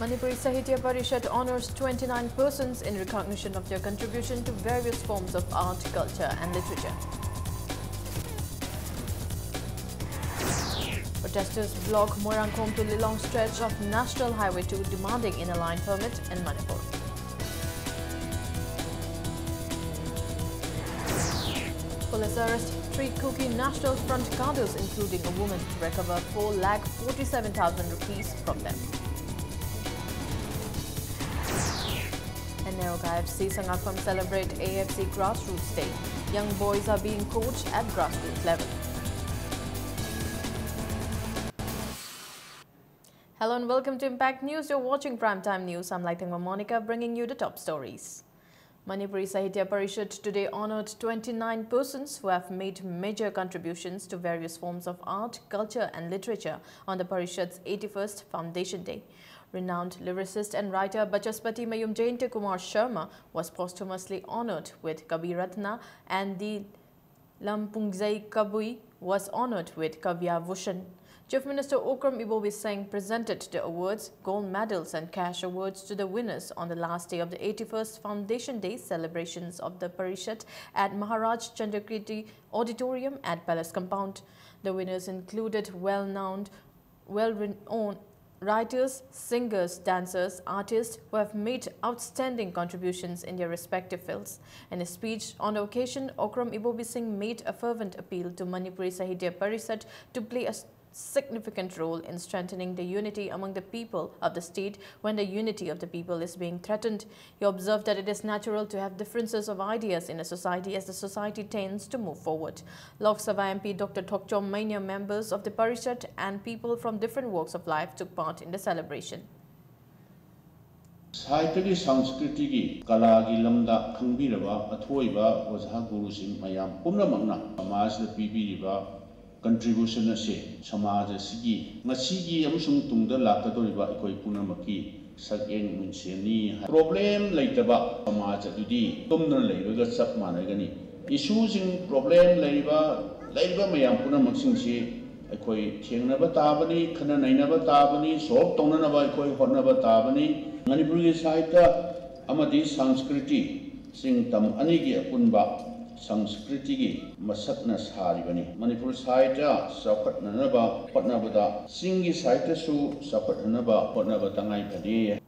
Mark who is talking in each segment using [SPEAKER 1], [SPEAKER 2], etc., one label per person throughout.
[SPEAKER 1] Manipuri Sahitya Parishad honors 29 persons in recognition of their contribution to various forms of art, culture and literature. Protesters block Moirangkhom to Lilong stretch of National Highway 2 demanding inner line permit in Manipur. Police arrest 3 Kuki National Front cadres including a woman to recover 4,47,000 rupees from them. And Neroka FC Sangakam celebrate AFC Grassroots Day. Young boys are being coached at grassroots level. Hello and welcome to Impact News. You're watching Primetime News. I'm Lightning Monica bringing you the top stories. Manipuri Sahitya Parishad today honored 29 persons who have made major contributions to various forms of art, culture and literature on the Parishad's 81st Foundation Day. Renowned lyricist and writer Bachaspati Mayum Jainta Kumar Sharma was posthumously honored with Kavi Ratna, and the Lampungzai Kabui was honored with Kavya Bhushan. Chief Minister Okram Ibobi Singh presented the awards, gold medals and cash awards to the winners on the last day of the 81st Foundation Day celebrations of the Parishad at Maharaj Chandrakirti Auditorium at Palace Compound. The winners included well-renowned writers, singers, dancers, artists who have made outstanding contributions in their respective fields. In a speech on the occasion, Okram Ibobi Singh made a fervent appeal to Manipuri Sahitya Parishad to play a significant role in strengthening the unity among the people of the state when the unity of the people is being threatened. He observed that it is natural to have differences of ideas in a society as the society tends to move forward. Lok Sabha MP Dr. Thokchom Mania, members of the Parishad and people from different walks of life took part in the celebration.
[SPEAKER 2] Sahitya Sanskriti ki kala gi lamda khangbiraba athoiba ozha guru sing mayam pumnamakna samaj da pibiriba contribution ase samaj asigi ngasigi amusung tungda lakadoriba ikoi punamaki sakeng munseni problem leitaba samaj adudi tumna leibaga chap managani issues in problem leiba mayam punamaksin si ikoi thengnaba tabani khana nainaba tabani solve tongnaba ikoi hotnaba tabani Manipuri Sahitya amadi Sanskriti sing tam anigi apunba Sanskriti gi masakna saribani Manipuri Sahitya sakhatnanaba hotnabada singi Sahitya su sakhatnanaba hotnaba tangai phani.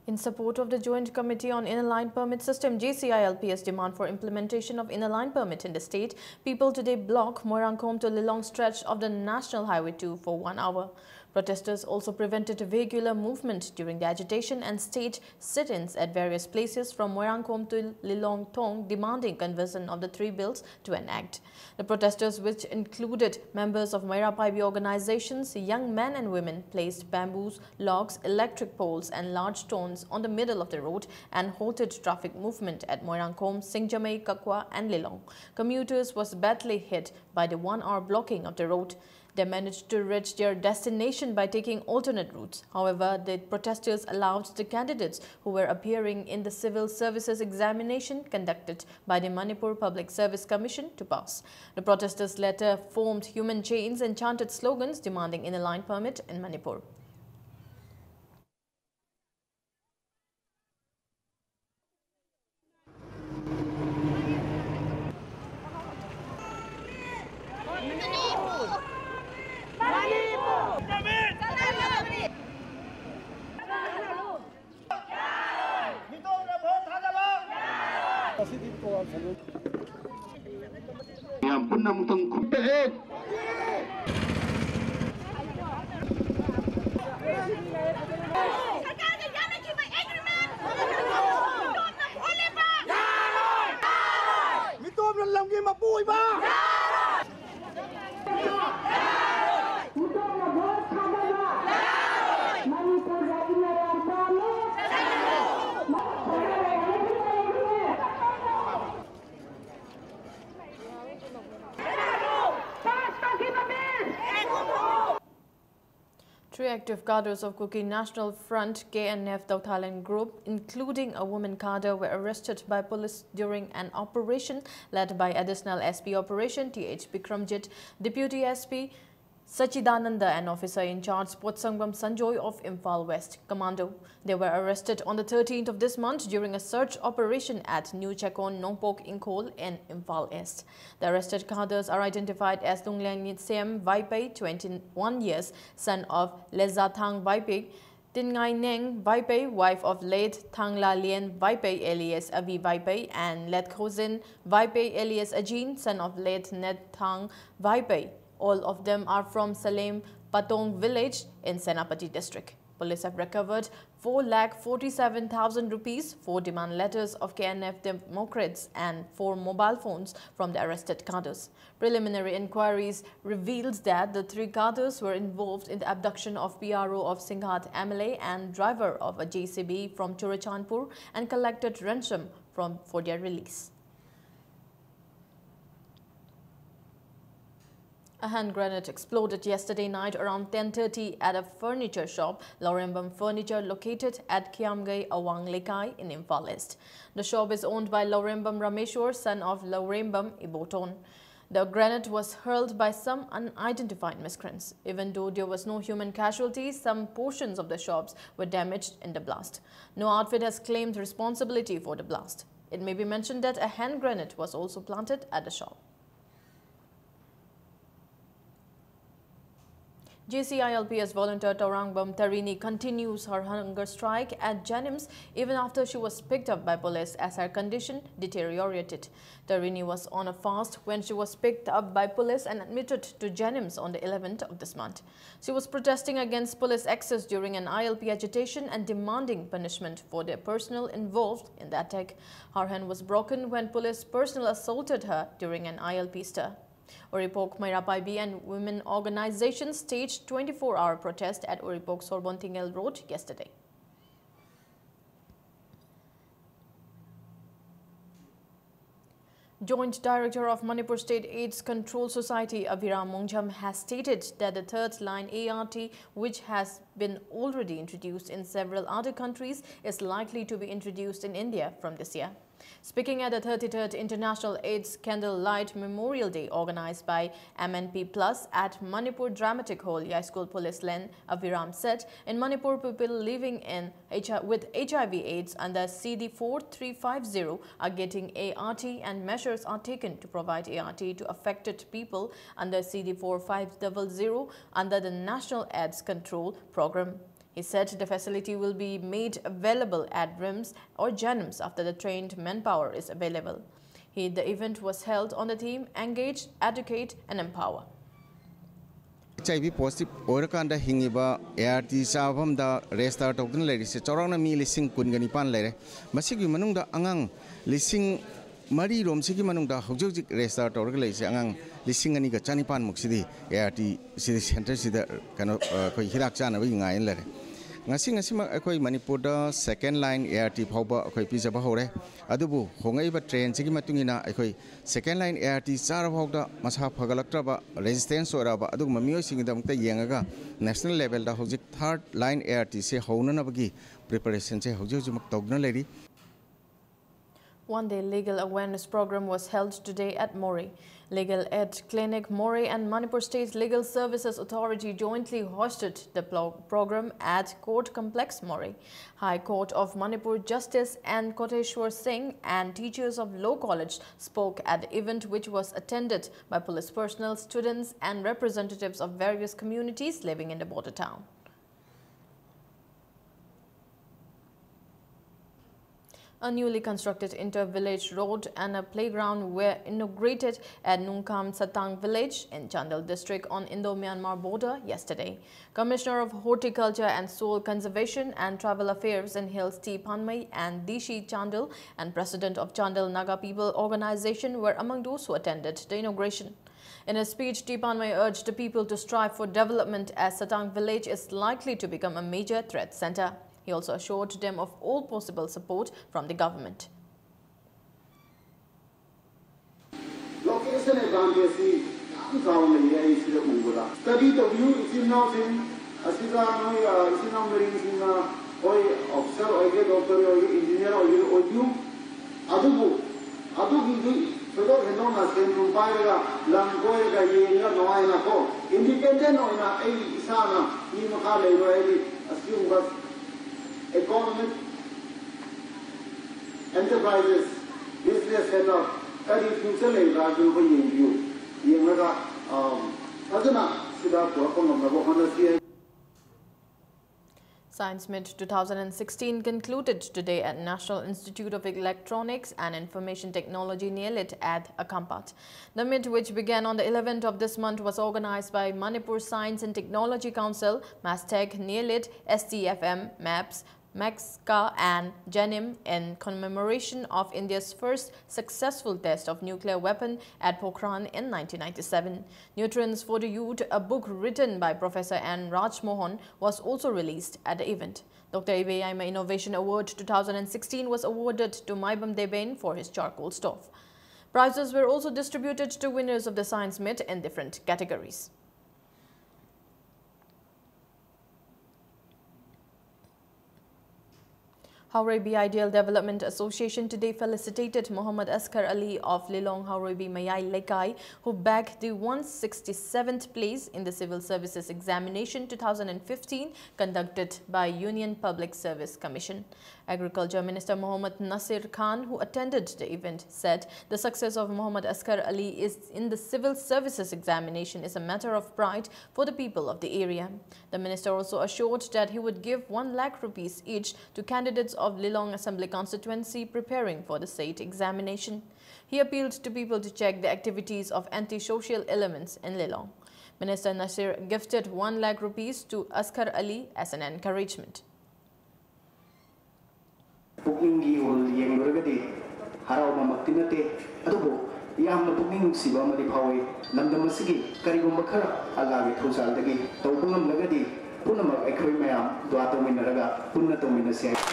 [SPEAKER 1] In support of the Joint Committee on Inner Line Permit System, JCILP's demand for implementation of inner line permit in the state, people today block Moirangkhom to Lilong stretch of the National Highway 2 for 1 hour. Protesters also prevented vehicular movement during the agitation and staged sit-ins at various places from Moirangkhom to Lilong Thong, demanding conversion of the 3 bills to an act. The protesters, which included members of Moira Paibi organizations, young men and women, placed bamboos, logs, electric poles and large stones on the middle of the road and halted traffic movement at Moirangkhom, Singjamei, Kakwa and Lilong. Commuters was badly hit by the 1-hour blocking of the road. They managed to reach their destination by taking alternate routes. However, the protesters allowed the candidates who were appearing in the civil services examination conducted by the Manipur Public Service Commission to pass. The protesters later formed human chains and chanted slogans demanding inner line permit in Manipur. Three active cadres of Kuki National Front KNF Thailand Group, including a woman cadre, were arrested by police during an operation led by Additional SP Operation TH Bikramjit, Deputy SP Sachidananda, an officer in charge, Potsangam Sanjoy of Imphal West Commando. They were arrested on the 13th of this month during a search operation at New Chekon Nongpok Inkol in Imphal East. The arrested cadres are identified as Tunglang Sem Vaipei, 21 years, son of Lezathang Vaipei, Tingai Neng Vaipei, wife of late Thangla Lien Vaipei alias Avi Vaipei, and Let Khozin Vaipei alias Ajin, son of late Net Thang Vaipei. All of them are from Salem Patong village in Senapati district. Police have recovered 4,47,000 rupees, 4 demand letters of KNF Democrats and 4 mobile phones from the arrested cadres. Preliminary inquiries revealed that the 3 cadres were involved in the abduction of PRO of Singhat MLA and driver of a JCB from Churachandpur and collected ransom for their release. A hand grenade exploded yesterday night around 10:30 at a furniture shop, Lorembam Furniture, located at Kiamgai Awang Lekai in Imphal East. The shop is owned by Lorembam Rameshwar, son of Lorembam Iboton. The grenade was hurled by some unidentified miscreants. Even though there was no human casualties, some portions of the shops were damaged in the blast. No outfit has claimed responsibility for the blast. It may be mentioned that a hand grenade was also planted at the shop. JCILPS volunteer Taurangbam Tarini continues her hunger strike at Janims even after she was picked up by police as her condition deteriorated. Tarini was on a fast when she was picked up by police and admitted to Janims on the 11th of this month. She was protesting against police access during an ILP agitation and demanding punishment for their personnel involved in the attack. Her hand was broken when police personnel assaulted her during an ILP stir. Oripok Mairapaibi and women organizations staged 24-hour protest at Oripok Sorbontingel Road yesterday. Joint Director of Manipur State AIDS Control Society, Aviram Mongjam, has stated that the third-line ART, which has been already introduced in several other countries, is likely to be introduced in India from this year. Speaking at the 33rd International AIDS Candlelight Memorial Day organized by MNP Plus at Manipur Dramatic Hall, High School Police Lane, Aviram said, in Manipur, people living with HIV/AIDS under CD4350 are getting ART and measures are taken to provide ART to affected people under CD4500 under the National AIDS Control Program. He said the facility will be made available at RIMS or JANIMS after the trained manpower is available. The event was held on the theme Engage, Educate and Empower.
[SPEAKER 3] HIV positive orakanda hingiba ART sabam da restart tokdun lady se chorona mi lising kungani pan lere masigi manungda angang lising mari rom sigi manungda hojik restart org lei se angang lising ani ga chani pan muksidi ART sidi center sida kano koi hirak chana wi ngai lere ngasi ngasi ma akoi manipur da second line ART phauba akoi pijaba hore adubu hongai ba train sigi matungina akoi second line ART char phauda masa phagalaktraba resistance oraba adu mamioi singidamta yengaga national level da hojik third line ART se houna bagi preparation se hojumak togna leri.
[SPEAKER 1] One-day legal awareness program was held today at Mori. Legal Aid Clinic Mori and Manipur State Legal Services Authority jointly hosted the program at Court Complex Mori. High Court of Manipur Justice and Koteshwar Singh and teachers of Law College spoke at the event, which was attended by police personnel, students and representatives of various communities living in the border town. A newly constructed inter-village road and a playground were inaugurated at Nungkam Satang village in Chandel district on Indo-Myanmar border yesterday. Commissioner of Horticulture and Soil Conservation and Travel Affairs in Hills T. Panmay and Dishi Chandel and President of Chandel Naga People Organization were among those who attended the inauguration. In a speech, T. Panmay urged the people to strive for development as Satang village is likely to become a major threat center. He also assured them of all possible support from the government.
[SPEAKER 4] Location advantage is study to view is in housing, Asiga, officer, or engineer, or you, Adubu, so that no na same to buy lang go ga yenga no ai na ko independent no na ai isana ni makale no ai assume was economic enterprises business head of kari future le ga ju ko yenga ga aduna sida ko ko no ko honesty.
[SPEAKER 1] Science Meet 2016 concluded today at National Institute of Electronics and Information Technology NIELIT at Akampat. The meet, which began on the 11th of this month, was organized by Manipur Science and Technology Council, MASTEC, NIELIT, STFM, MAPS, MECI and GENIM in commemoration of India's first successful test of nuclear weapon at Pokhran in 1997. Neutrons for the Youth, a book written by Professor N. Raj Mohan, was also released at the event. Dr. Ibeyaima Innovation Award 2016 was awarded to Maibam Deben for his charcoal stove. Prizes were also distributed to winners of the Science Meet in different categories. Hauraibi Ideal Development Association today felicitated Muhammad Asghar Ali of Lilong Hauraibi Mayai Lekai, who bagged the 167th place in the Civil Services Examination 2015 conducted by Union Public Service Commission. Agriculture Minister Muhammad Nasir Khan, who attended the event, said the success of Muhammad Asghar Ali in the Civil Services Examination is a matter of pride for the people of the area. The minister also assured that he would give 1 lakh rupees each to candidates of Lilong Assembly constituency preparing for the state examination. He appealed to people to check the activities of anti-social elements in Lilong. Minister Nasir gifted 1 lakh rupees to Asghar Ali as an encouragement.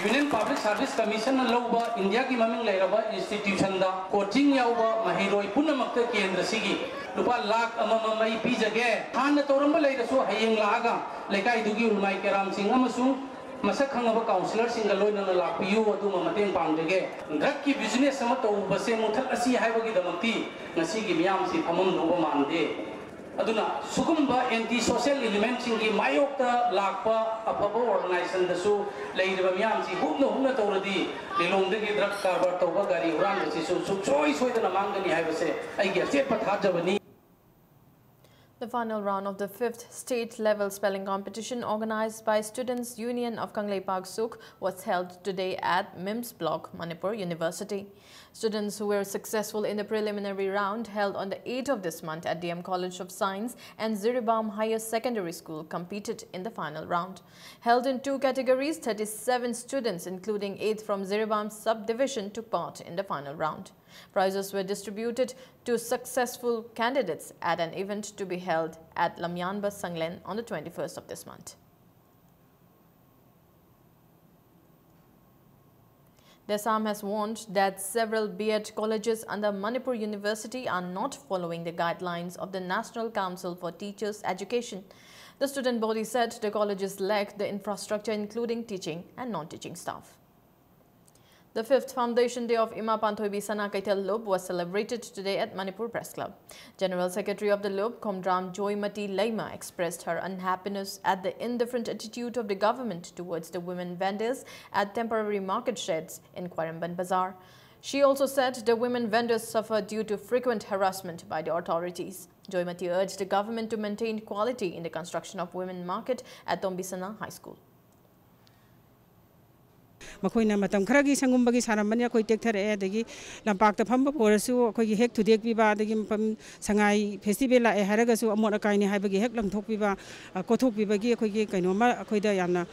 [SPEAKER 5] Union Public Service Commission lauba India ki maming lairaba institution da coaching yauba mahiroi punamakta kendra sigi lupa lakh amamai pijage han toramba lairasu hayeng laga lekai dugi ulmai keram singh amasung masak khangaba counselor singa loina lakpiyu adu mamateng pangdege drug ki business sama to base muthal asi haibagi damakti ngasi gi miyam si phamam loba mande aduna sugumba anti-social elements ingi mayokta lakpa afaba organization dasu leiriba miyam si hubna tawradi lilongdagi drug carbar tawba gari huram dasi su choi soidana mangani haibase aigi state pathajabani.
[SPEAKER 1] The final round of the 5th state-level spelling competition organized by Students' Union of Kanglei Park Suk was held today at MIMS Block, Manipur University. Students who were successful in the preliminary round held on the 8th of this month at DM College of Science and Ziribam Higher Secondary School competed in the final round. Held in 2 categories, 37 students, including 8 from Ziribam subdivision, took part in the final round. Prizes were distributed to successful candidates at an event to be held at Lamyanba Sanglen on the 21st of this month. The ATSUM has warned that several B.Ed colleges under Manipur University are not following the guidelines of the National Council for Teachers' Education. The student body said the colleges lack the infrastructure including teaching and non-teaching staff. The 5th Foundation Day of Ima Panthoibi Sana Kaitel Lub was celebrated today at Manipur Press Club. General Secretary of the Lub, Komdram Joymati Laima, expressed her unhappiness at the indifferent attitude of the government towards the women vendors at temporary market sheds in Kwaramban Bazaar. She also said the women vendors suffer due to frequent harassment by the authorities. Joymati urged the government to maintain quality in the construction of women market at Tombisana High School.
[SPEAKER 6] Makoina matam kharagi sangumbagi saramani koi tekthare adagi lampakta phamba porasu koi hek thudek piba adagi sangai festival la haragasu amona kaini haibagi hek langthok piba kothok pibagi koi gi kainoma koi da yamna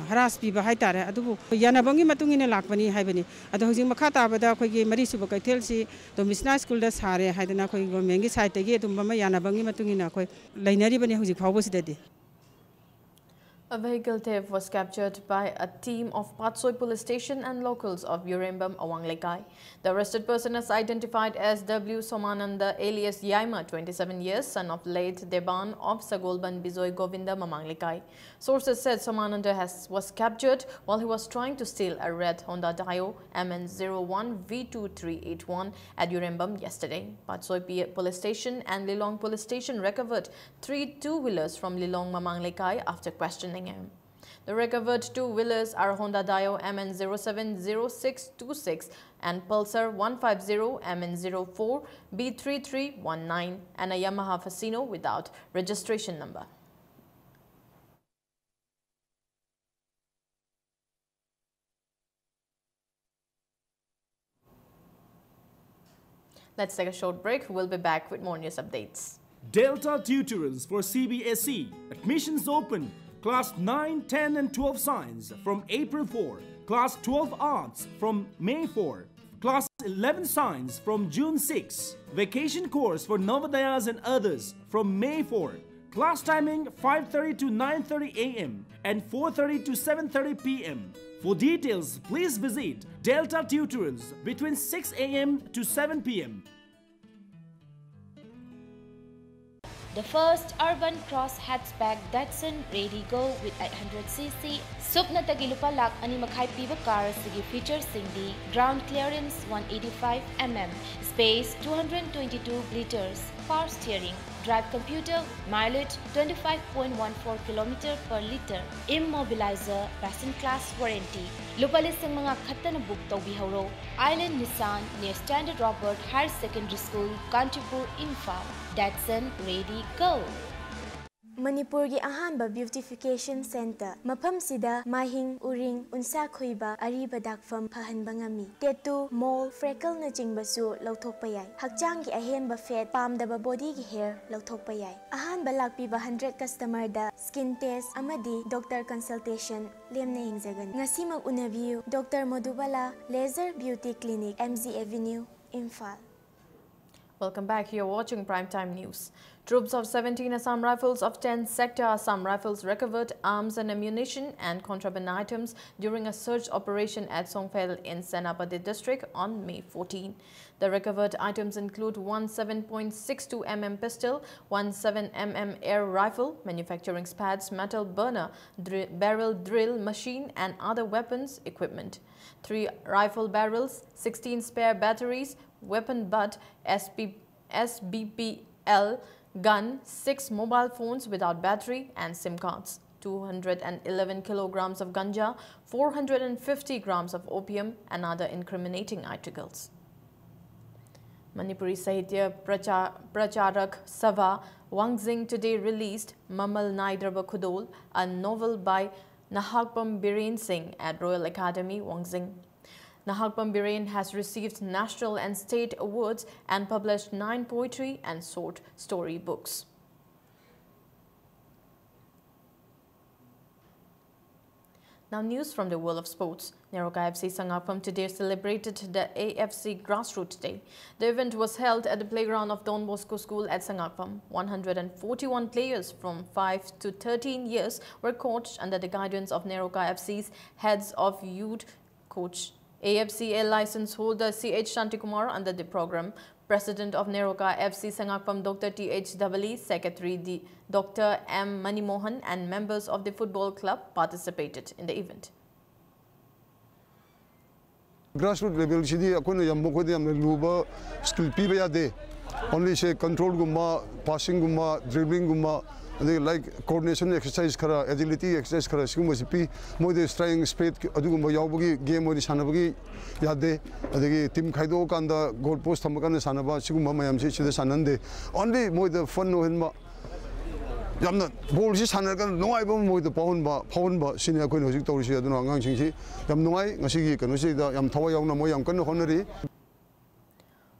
[SPEAKER 6] haras piba haitare adubu yanabangi matungina lakpani haibani adu hojing makha tabada koi gi mari suba kaithel si Tombisana school da sare haidana koi government gi side gi adum yanabangi matungina koi lainari bani hojing phawbo sidadi.
[SPEAKER 1] A vehicle thief was captured by a team of Patsoi Police Station and locals of Urembam, Awanglekai. The arrested person is identified as W. Somananda alias Yaima, 27 years, son of late Deban of Sagolban Bizoy Govinda, Mamanglekai. Sources said Somananda was captured while he was trying to steal a red Honda Dio MN01 V2381 at Urembam yesterday. Patsoi Police Station and Lilong Police Station recovered 3 two-wheelers from Lilong, Mamanglekai after questioning him. The recovered two-wheelers are Honda Dio MN070626 and Pulsar 150 MN04 B3319 and a Yamaha Fasino without registration number. Let's take a short break. We'll be back with more news updates.
[SPEAKER 7] Delta Tutorals for CBSE. Admissions open. Class 9, 10 and 12 Science from April 4. Class 12 Arts from May 4. Class 11 Science from June 6. Vacation course for Navodayas and others from May 4. Class timing 5:30 to 9:30 a.m. and 4:30 to 7:30 p.m. For details, please visit Delta Tutorals between 6 a.m. to 7 p.m.
[SPEAKER 8] The first urban cross hatchback Datsun Ready Go with 800cc Supna Tagilupa Lak Animakai Piba car Sigi features Sindi ground clearance 185 mm, space 222 liters, power steering, drive computer, mileage 25.14 km per liter, immobilizer, passenger class warranty. Lupalisang mga kata na book Tawbiharo, Island Nissan near Standard Robert Higher Secondary School, Kantipur, Imphal. Datsun Ready Go!
[SPEAKER 9] Manipurgi ahanba beautification center mafam sida mahing uring unsa khoiba ariba dakfam phahanba ngami tattoo mole freckle na jingbasu lauthokpa yai hakchang gi ahenba fat pamdaba body gi hair lauthokpa yai ahanba lakpiba 100 customer da skin test amadi doctor consultation lemna hingzagan ngasimag unabiu Dr. Madhubala Laser Beauty Clinic, MZ Avenue, Imphal.
[SPEAKER 1] Welcome back. You're watching Primetime News. Troops of 17 Assam Rifles of 10 Sector Assam Rifles recovered arms and ammunition and contraband items during a search operation at Songphel in Senapati district on May 14. The recovered items include one 7.62 mm pistol, one 7 mm air rifle, manufacturing spads, metal burner, barrel drill machine and other weapons equipment, 3 rifle barrels, 16 spare batteries, weapon butt, SBPL gun, 6 mobile phones without battery and SIM cards, 211 kilograms of ganja, 450 grams of opium and other incriminating articles. Manipuri Sahitya Pracharak Sabha Wangzing today released Mamal Naidraba Khudol, a novel by Nahakpam Biren Singh at Royal Academy, Wangzing. Nahakpam Biren has received national and state awards and published 9 poetry and short story books. Now news from the world of sports. Neroka FC Sangakpam today celebrated the AFC Grassroots Day. The event was held at the playground of Don Bosco School at Sangakpam. 141 players from 5 to 13 years were coached under the guidance of Neroka FC's heads of youth coach AFCA license holder CH Shantikumar under the program. President of Neroka FC Sangakpam Dr. T.H. Dabali, Secretary Dr. M. Manimohan and members of the football club participated in the event.
[SPEAKER 10] Grassroots level sidi akona yammo khodi amne luba skill piba yade only say control gumma passing gumma dribbling gumma like coordination exercise kara agility exercise kara sigum sipi mo de strength speed adugumba yawbugi game odi sanabagi yade adegi team khaido kanda goal post thamakan sanaba sigum mayam se sida sanande only mo de fun no henma yamna ball si sanakan nongai ba mo de pawn ba sini akoi hojik tawrisi aduna angang singsi yam nongai ngasigi kanu si da yam thawa yawna mo yam kan honari.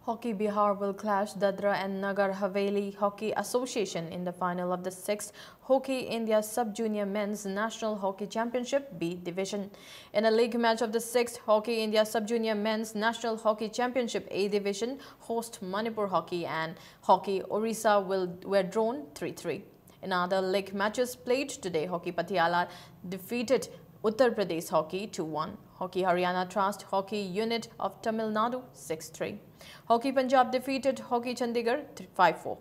[SPEAKER 1] Hockey Bihar will clash Dadra and Nagar Haveli Hockey Association in the final of the 6th Hockey India Sub-Junior Men's National Hockey Championship B Division. In a league match of the 6th Hockey India Sub-Junior Men's National Hockey Championship A Division, host Manipur Hockey and Hockey Orissa were drawn 3-3. In other league matches played today, Hockey Patiala defeated Uttar Pradesh Hockey 2-1. Hockey Haryana Trust Hockey Unit of Tamil Nadu 6-3. Hockey Punjab defeated Hockey Chandigarh 5-4.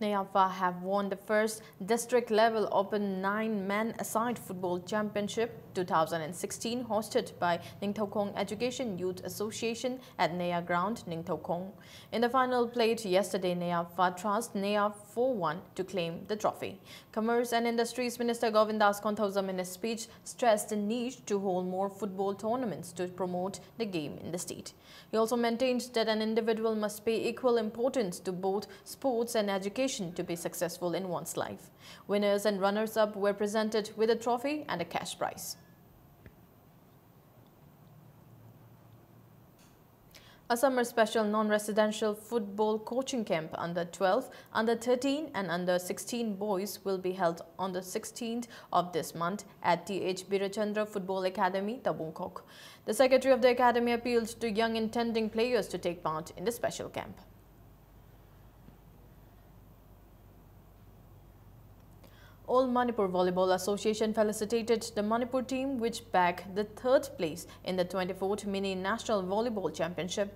[SPEAKER 1] Nayava have won the first district-level Open 9-man-a-side football championship 2016 hosted by Ningthaukhong Education Youth Association at Naya Ground, Ningthaukhong. In the final played yesterday, Nayava Trust Naya 4-1 to claim the trophy. Commerce and Industries Minister Govindas Konthausam in his speech stressed the need to hold more football tournaments to promote the game in the state. He also maintained that an individual must pay equal importance to both sports and education to be successful in one's life. Winners and runners-up were presented with a trophy and a cash prize. A summer special non-residential football coaching camp under 12, under 13 and under 16 boys will be held on the 16th of this month at T.H. Birachandra Football Academy, Tabungkok. The secretary of the academy appealed to young intending players to take part in the special camp. All Manipur Volleyball Association felicitated the Manipur team which bagged the 3rd place in the 24th Mini National Volleyball Championship.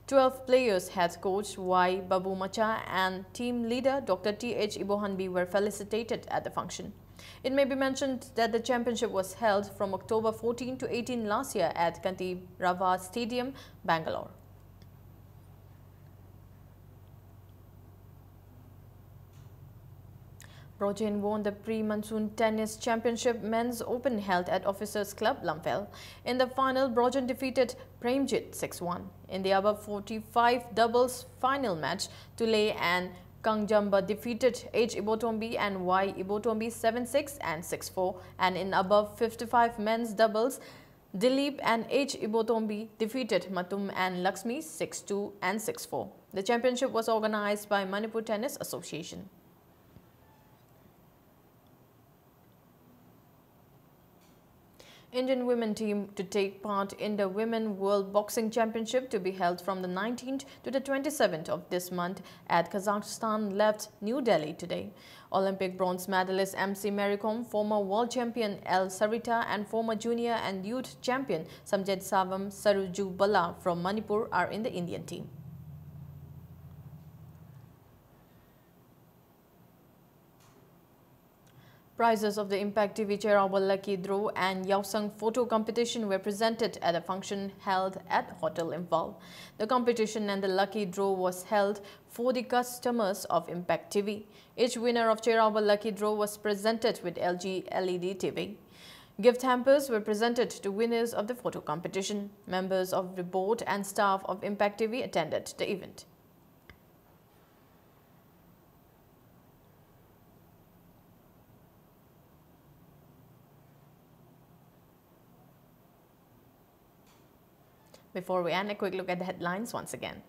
[SPEAKER 1] 12 players, head coach Y. Babu Macha and team leader Dr. T.H. Ibohanbi were felicitated at the function. It may be mentioned that the championship was held from October 14 to 18 last year at Kanti Rava Stadium, Bangalore. Brojen won the pre-monsoon tennis championship men's open held at Officers Club, Lamphel. In the final, Brojen defeated Premjit 6-1. In the above 45 doubles final match, Tule and Kangjamba defeated H. Ibotombi and Y. Ibotombi 7-6 and 6-4. And in above 55 men's doubles, Dilip and H. Ibotombi defeated Matum and Lakshmi 6-2 and 6-4. The championship was organized by Manipur Tennis Association. Indian women team to take part in the Women World Boxing Championship to be held from the 19th to the 27th of this month at Kazakhstan left New Delhi today. Olympic bronze medalist MC Mary Kom, former world champion El Sarita and former junior and youth champion Samjed Savam Saruju Bala from Manipur are in the Indian team. Prizes of the Impact TV Cherawal Lucky Draw and Yausang Photo Competition were presented at a function held at Hotel Imphal. The competition and the Lucky Draw was held for the customers of Impact TV. Each winner of Cherawal Lucky Draw was presented with LG LED TV. Gift hampers were presented to winners of the photo competition. Members of the board and staff of Impact TV attended the event. Before we end, a quick look at the headlines once again.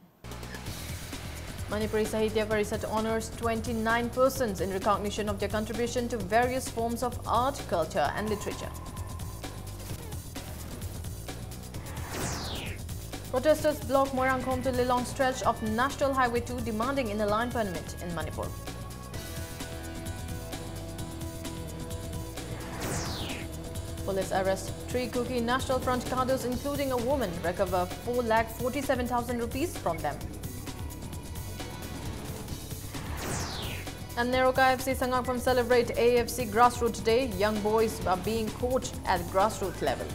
[SPEAKER 1] Manipuri Sahitya Parishad honors 29 persons in recognition of their contribution to various forms of art, culture and literature. Protesters block Moirangkhom to Lilong stretch of National Highway 2 demanding inner line permit in Manipur. Police arrest 3 Kuki National Front cadres including a woman, recover 4,47,000 rupees from them. And Neroka FC Sangakpam celebrate AFC Grassroots Day. Young boys are being coached at grassroots level.